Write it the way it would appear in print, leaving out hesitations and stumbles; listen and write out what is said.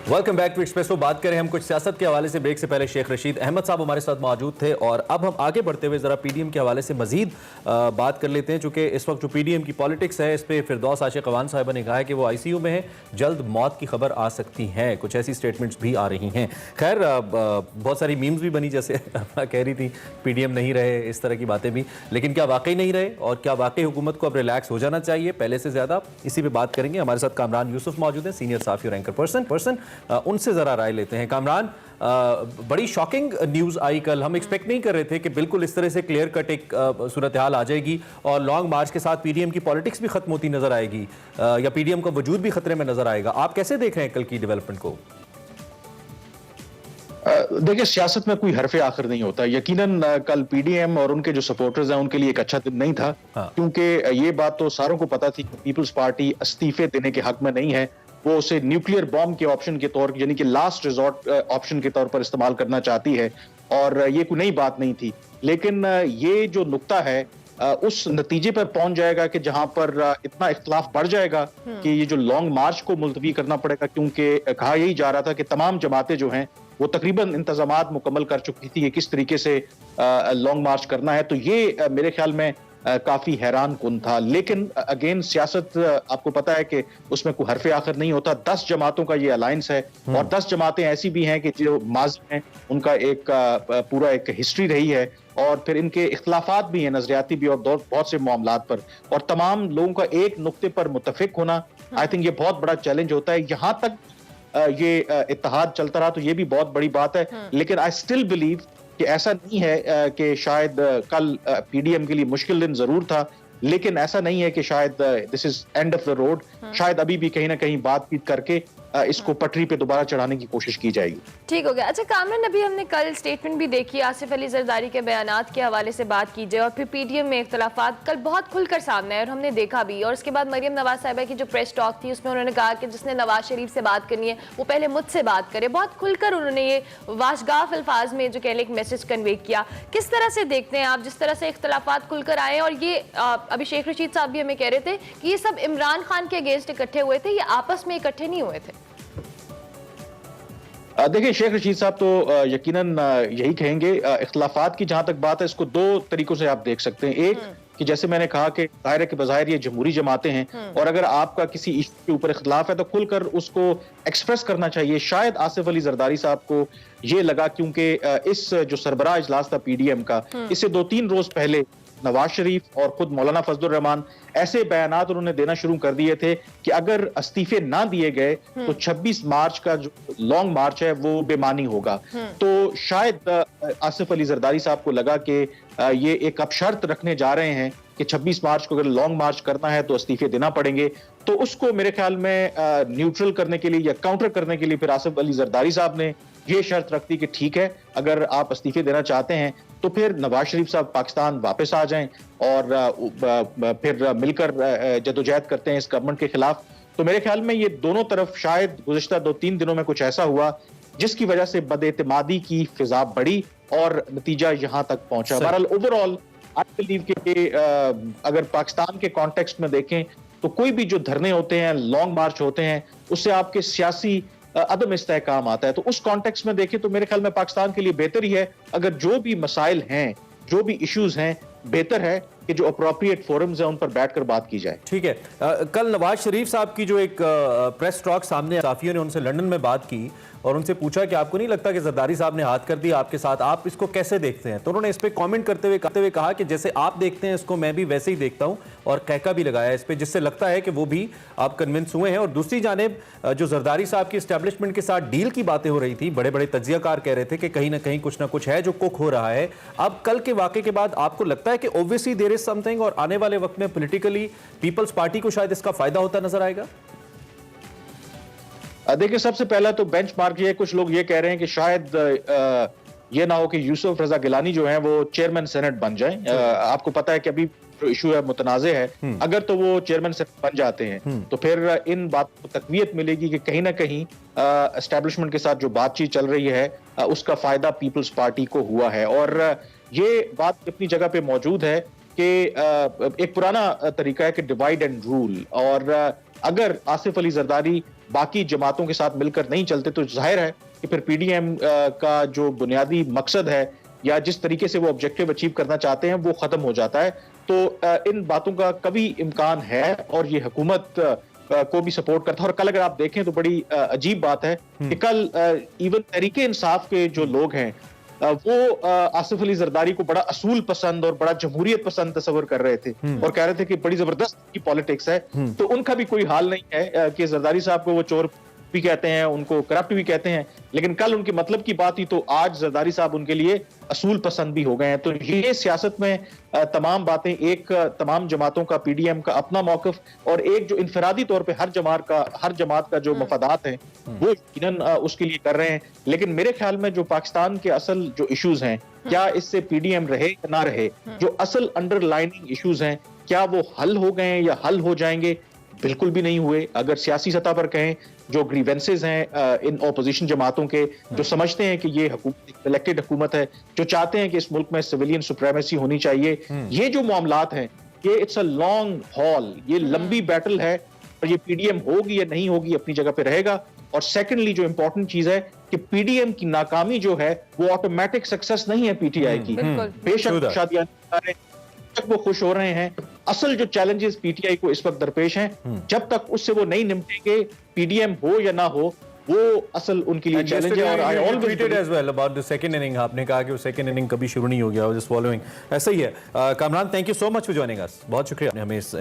Welcome back to espresso. बात करें हम कुछ सियासत के हवाले से। ब्रेक से पहले शेख रशीद अहमद साहब हमारे साथ मौजूद थे और अब हम आगे बढ़ते हुए ज़रा पीडीएम के हवाले से मजीद बात कर लेते हैं, चूँकि इस वक्त जो पीडीएम की पॉलिटिक्स है इस पर फिरदौस आशिक अवान साहिबा ने कहा है कि वो आईसीयू में है, जल्द मौत की खबर आ सकती है। कुछ ऐसी स्टेटमेंट्स भी आ रही हैं। खैर बहुत सारी मीम्स भी बनी, जैसे कह रही थी पीडीएम नहीं रहे, इस तरह की बातें भी। लेकिन क्या वाकई नहीं रहे और क्या वाकई हुकूमत को अब रिलैक्स हो जाना चाहिए पहले से ज़्यादा, इसी पर बात करेंगे। हमारे साथ कामरान यूसुफ मौजूद हैं, सीनियर साफ़ी और एंकर पर्सन। उनसे ज़रा राय लेते हैं। कामरान, बड़ी शॉकिंग न्यूज़ आई कल। हम एक्सपेक्ट नहीं कर रहे थे कि बिल्कुल इस तरह से क्लियर कट एक सूरत हाल आ जाएगी और लॉन्ग मार्च के साथ पीडीएम की पॉलिटिक्स भी खत्म होती नजर आएगी या पीडीएम का वजूद भी खतरे में नजर आएगा। आप कैसे देख रहे हैं कल की डेवलपमेंट को? देखिए, सियासत में कोई हरफ आखिर नहीं होता। यकीनन कल पीडीएम और उनके जो सपोर्टर्स हैं उनके लिए एक अच्छा दिन नहीं था। क्योंकि ये बात तो सारों को पता थी कि पीपल्स पार्टी इस्तीफे देने के हक में नहीं है। वो उसे न्यूक्लियर बॉम्ब के ऑप्शन के तौर, यानी कि लास्ट रिजॉर्ट ऑप्शन के तौर पर इस्तेमाल करना चाहती है, और ये कोई नई बात नहीं थी। लेकिन ये जो नुक्ता है उस नतीजे पर पहुंच जाएगा कि जहां पर इतना इख्तलाफ बढ़ जाएगा कि ये जो लॉन्ग मार्च को मुलतवी करना पड़ेगा। क्योंकि कहा यही जा रहा था कि तमाम जमातें जो हैं वो तकरीबन इंतजामात मुकम्मल कर चुकी थी कि किस तरीके से लॉन्ग मार्च करना है। तो ये मेरे ख्याल में काफी हैरान कुन था। लेकिन अगेन सियासत, आपको पता है कि उसमें कोई हरफ आखिर नहीं होता। 10 जमातों का ये अलायंस है और 10 जमातें ऐसी भी हैं कि जो माजी हैं उनका एक पूरा एक हिस्ट्री रही है, और फिर इनके इख्तलाफात भी हैं, नजरियाती भी, और बहुत से मामलात पर, और तमाम लोगों का एक नुक्ते पर मुत्तफिक होना, आई थिंक ये बहुत बड़ा चैलेंज होता है। यहां तक ये इत्तेहाद चलता रहा तो ये भी बहुत बड़ी बात है। लेकिन आई स्टिल बिलीव कि ऐसा नहीं है कि शायद कल पीडीएम के लिए मुश्किल दिन जरूर था, लेकिन ऐसा नहीं है कि शायद this is end of the road. शायद अभी भी कहीं ना कहीं बातचीत करके इसको पटरी पे दोबारा चढ़ाने की कोशिश की जाएगी। ठीक हो गया। अच्छा कामरान, अभी हमने कल स्टेटमेंट भी देखी, आसिफ अली जरदारी के बयानात के हवाले से बात की जाए, और फिर पीडीएम में इख्तलाफात कल बहुत खुलकर सामने आए और हमने देखा भी। और उसके बाद मरियम नवाज साहिबा की जो प्रेस टॉक थी उसमें उन्होंने कहा कि जिसने नवाज शरीफ से बात करनी है वो पहले मुझसे बात करे। बहुत खुलकर उन्होंने ये वाशगाफ अल्फाज में जो कहने एक मैसेज कन्वे किया। किस तरह से देखते हैं आप जिस तरह से इख्तलाफात खुलकर आए? और ये अभी शेख रशीद साहब भी हमें कह रहे थे कि ये सब इमरान खान के अगेंस्ट इकट्ठे हुए थे, ये आपस में इकट्ठे नहीं हुए थे। देखिए, शेख रशीद साहब तो यकीनन यही कहेंगे। इख्तलाफात की जहां तक बात है, इसको दो तरीकों से आप देख सकते हैं। एक कि जैसे मैंने कहा कि ज़ाहिर है कि बज़ाहिर ये जमहूरी जमातें हैं, और अगर आपका किसी इश्यू के ऊपर इख्तलाफ है तो खुलकर उसको एक्सप्रेस करना चाहिए। शायद आसिफ अली जरदारी साहब को ये लगा, क्योंकि इस जो सरबराह इजलास था पीडीएम का, इससे 2-3 रोज पहले नवाज शरीफ और खुद मौलाना फजलुर रहमान ऐसे बयानात उन्होंने देना शुरू कर दिए थे कि अगर इस्तीफे ना दिए गए तो 26 मार्च का जो लॉन्ग मार्च है वो बेमानी होगा। तो शायद आसिफ अली जरदारी साहब को लगा कि ये एक अब शर्त रखने जा रहे हैं कि 26 मार्च को अगर लॉन्ग मार्च करना है तो इस्तीफे देना पड़ेंगे। तो उसको मेरे ख्याल में न्यूट्रल करने के लिए या काउंटर करने के लिए फिर आसिफ अली जरदारी साहब ने ये शर्त रख दी कि ठीक है, अगर आप इस्तीफे देना चाहते हैं तो फिर नवाज शरीफ साहब पाकिस्तान वापस आ जाएं और फिर मिलकर जदोजहद करते हैं इस गवर्नमेंट के खिलाफ। तो मेरे ख्याल में ये दोनों तरफ शायद गुज़िश्ता 2-3 दिनों में कुछ ऐसा हुआ जिसकी वजह से बदएतमादी की फिजा बढ़ी और नतीजा यहां तक पहुंचा। बहरहाल ओवरऑल आई बिलीव कि अगर पाकिस्तान के कॉन्टेक्स्ट में देखें तो कोई भी जो धरने होते हैं, लॉन्ग मार्च होते हैं, उससे आपके सियासी अदम इस्तेहकाम आता है। तो उस कॉन्टेक्स्ट में देखें तो मेरे ख्याल में पाकिस्तान के लिए बेहतर ही है अगर जो भी मसाइल हैं, जो भी इश्यूज हैं, बेहतर है कि जो अप्रोप्रिएट फोरम्स हैं उन पर बैठकर बात की जाए। ठीक है। कल नवाज शरीफ साहब की जो एक प्रेस टॉक सामने, साफियों ने उनसे लंदन में बात की और उनसे पूछा कि आपको नहीं लगता कि जरदारी साहब ने हाथ कर दिया आपके साथ, आप इसको कैसे देखते हैं? तो उन्होंने इस पे कमेंट करते हुए कहा कि जैसे आप देखते हैं इसको मैं भी वैसे ही देखता हूं, और कहका भी लगाया इस पे, जिससे लगता है कि वो भी आप कन्विंस हुए हैं। और दूसरी जानिब जो जरदारी साहब की एस्टेब्लिशमेंट के साथ डील की बातें हो रही थी, बड़े बड़े तज्जियाकार कह रहे थे कि कहीं ना कहीं कुछ ना कुछ है जो कुक हो रहा है। अब कल के वाक़े के बाद आपको लगता है कि ऑब्वियसली देयर इज समथिंग, और आने वाले वक्त में पॉलिटिकली पीपल्स पार्टी को शायद इसका फायदा होता नजर आएगा? देखिए, सबसे पहला तो बेंचमार्क ये, कुछ लोग ये कह रहे हैं कि शायद ये ना हो कि यूसुफ रजा गिलानी जो है वो चेयरमैन सेनेट बन जाएं। आपको पता है कि अभी जो इशू है मुतनाज़े है, अगर तो वो चेयरमैन सेनेट बन जाते हैं तो फिर इन बातों को तकवीत मिलेगी कि कहीं ना कहीं एस्टेब्लिशमेंट के साथ जो बातचीत चल रही है उसका फायदा पीपल्स पार्टी को हुआ है। और ये बात अपनी जगह पे मौजूद है कि एक पुराना तरीका है कि डिवाइड एंड रूल, और अगर आसिफ अली जरदारी बाकी जमातों के साथ मिलकर नहीं चलते तो जाहिर है कि फिर पीडीएम का जो बुनियादी मकसद है या जिस तरीके से वो ऑब्जेक्टिव अचीव करना चाहते हैं वो खत्म हो जाता है। तो इन बातों का कभी इम्कान है और ये हुकूमत को भी सपोर्ट करता है। और कल अगर आप देखें तो बड़ी अजीब बात है कि कल इवन तहरीके इंसाफ के जो लोग हैं वो आसिफ अली जरदारी को बड़ा असूल पसंद और बड़ा जमहूरियत पसंद तस्वर कर रहे थे और कह रहे थे कि बड़ी जबरदस्त की पॉलिटिक्स है। तो उनका भी कोई हाल नहीं है कि जरदारी साहब को वो चोर भी कहते हैं, उनको करप्ट भी कहते हैं, लेकिन कल उनके मतलब की बात ही तो आज जरदारी साहब उनके लिए असूल पसंद भी हो गए हैं। तो ये सियासत में तमाम बातें, एक तमाम जमातों का, पीडीएम का अपना मौकफ और एक जो इनफरादी तौर पे हर जमात का जो मफादात हैं वो यकीनन उसके लिए कर रहे हैं। लेकिन मेरे ख्याल में जो पाकिस्तान के असल जो इश्यूज हैं, क्या इससे पीडीएम रहे या ना रहे, जो असल अंडरलाइनिंग इश्यूज हैं क्या वो हल हो गए हैं या हल हो जाएंगे? बिल्कुल भी नहीं हुए। अगर सियासी सतह पर कहें, जो ग्रीवेंसेज हैं इन ऑपोजिशन जमातों के, जो समझते हैं कि ये इलेक्टेड हुकूमत है, जो चाहते हैं कि इस मुल्क में सिविलियन सुप्रीमेसी होनी चाहिए, ये जो मामलात हैं ये इट्स अ लॉन्ग हॉल, ये लंबी बैटल है और ये पीडीएम होगी या नहीं होगी अपनी जगह पे रहेगा। और सेकेंडली जो इंपॉर्टेंट चीज है कि पीडीएम की नाकामी जो है वो ऑटोमेटिक सक्सेस नहीं है पीटीआई की। बेशक शादियां वो खुश हो रहे हैं, असल जो चैलेंजेस पीटीआई को इस वक्त दरपेश हैं, जब तक उससे वो नहीं निपटेंगे, पीडीएम हो या ना हो, वो असल उनके लिए चैलेंज है। और I always tweeted as well about the second inning, आपने कहा कि वो सेकंड इनिंग कभी शुरू नहीं हो गया, जस्ट फॉलोइंग। ऐसा ही है। Kamran, thank you so much for joining us, बहुत शुक्रिया आपने हमें इस